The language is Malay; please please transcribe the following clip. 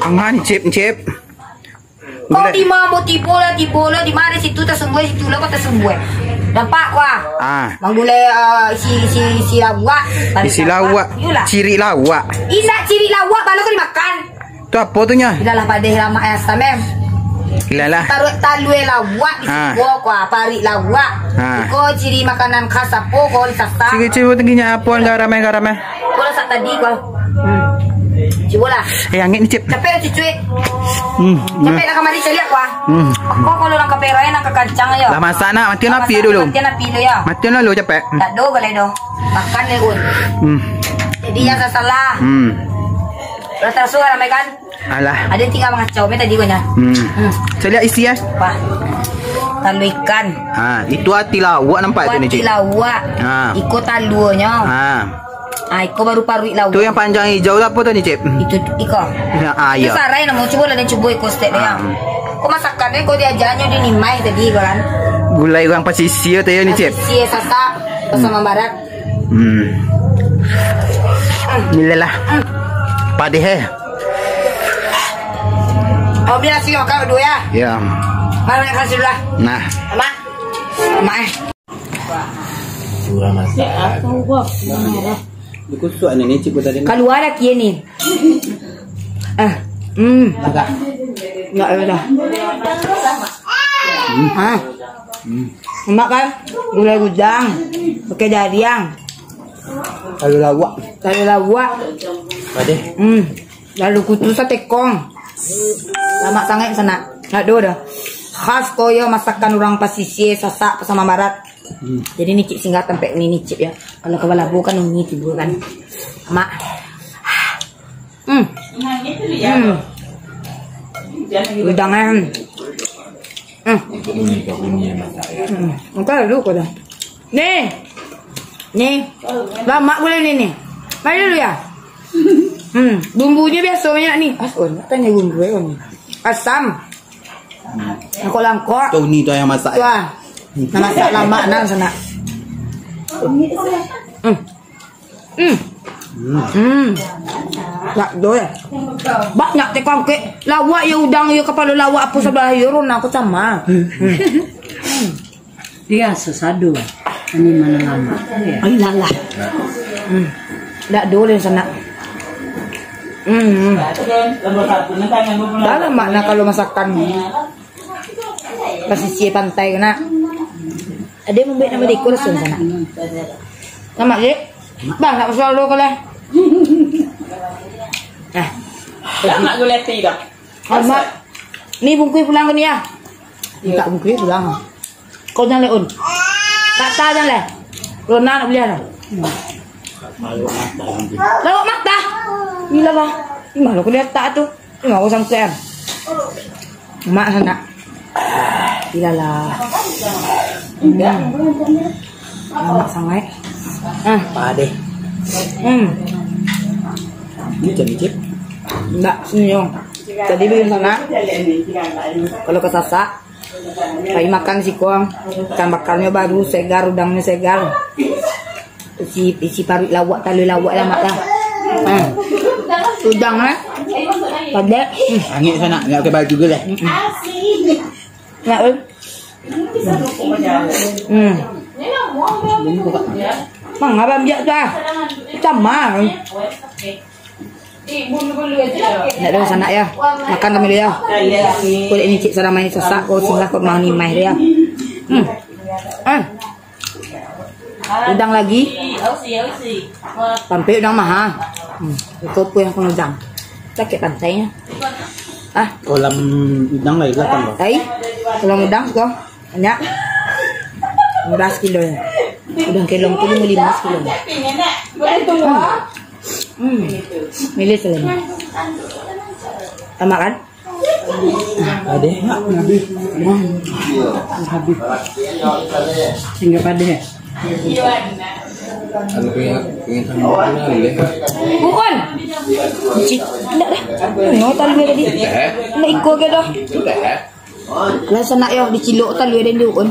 Angah ni cip. Kau di mana di bola di mana situ tersembuh situ lah kau tersembuh. Nampak wah. Manggulai si lawak. Isi lawak. Ciri lawak. Ina ciri lawak baru kau dimakan. Tu apa tu nya? Iyalah pada lama ya samem. Iyalah. Taruh talue lawak di sebuah kuah parik lawak. Kau ciri makanan khas apa kau disasak. Ciri tingginya apa garam. Kau rasa tadi kau. Coba lah. Angin ni cip. Capek cuy. Capek nak kamari cari aku. Kau kalau nak kaperai nak kacang ya. Lah masak nak mati api dulu. Mati api dulu ya. Mati dulu capek. Tak do boleh do. Makan le un. Jadi yang salah. Rata suara ramai kan? Alah. Ada tinggal mengacau me tadi gua nya. Saya lihat isi ya. Apa? Talu ikan. Itu hati lawak nampak tu ni cik. Hati lawak. Ikut talunya. Iko baru parui lauk. Tu yang panjang hijau apa tu ni cip? Itu iko. Ya. Itu sarai nak mau coba lah dan coba iko step dia. Kau masakannya kau diajarnya di nimai tadi kan? Gulai orang pesisir tu ya ni cip. Pesisir sasak bersama barat. Inilah. Padeh Oh biar sih makan dua ya. Ya. Mana nak kasih dulu lah. Nah. Mak. Surah masak. Aku buat. Kusuk ni cip tadi. Keluar lagi ni. Agak. Enggak ada. Emak kan gulai gudang pakai jariang. Kalau lawak. Padeh. Lalu kutu sate kong. Lama sangat sana. Aduh dah. Khas koyo masakan orang pesisir sasak sama barat. Jadi ni cip singgah tempat ni cip ya. Kalau ke Balabu kan ni tidur kan. Mak. Udangan. Engkau dulu kau dah. Ni. Lama boleh ni. Mari dulu ya. Bumbunya biasa banyak ni. Nak tanya bumbu ni. Asam. Langkok. Tu ni tu yang masak. Wah. Nak masak lama nang sana. Tak do ya. Banyak tekong ke. Lawak ya udang ya kepala lawak apa sebelah yurun aku sama. Dia sesadu. Ini mana lama. Ai lalah. Tak do le sana. Dah lama nak kalau masakan ni. Pesisir pantai kena. Ada membeli nama dekor sana. Nama je. Bang tak pasal lo kalau. Mak gulai dah. Mak. Ni bungkus pulang ke ni ya. Tak bungkus pulang. Kau jangan leun. Tak tahu jangan le. Rona nak beli apa? Lawak mata. Gila bah. Gimana kau lihat tak tu? Tengok aku sampai. Mak sana. Gila lah. Mak sangat. Padeh. Ni jadi cip. Enggak, senyum. Tadi bikin sana. Kalau ke sasak, kayak makan si kuang. Ikan bakarnya baru segar, udangnya segar. Isi paru lawak, tali lawak lah mak lah. Udangnya. Pada. Angin sana, enggak pakai baju ke lah. Enggak. Mang abang biak dah. Sama. Nak dah sana ya. Makan kami dia. Kulit ini cik sana main sesak. Kau singgah kau mau nimai dia. Udang lagi. Sampai udang mah. Kau pun yang udang. Sakit pantainya. Kolam udang lagi belakang kau. Kolam udang kau. Banyak. 15 kilo ya. Udang kelong tu 15 kilo. Milih selama. Sama kan? Ada. Habis. Hingga pada. Kalau pengen sama boleh. Bukan. Tidak dah. Nggak tahu dia tadi. Nak ikut ke dah? Lah sana ya dicilok talu dan diun.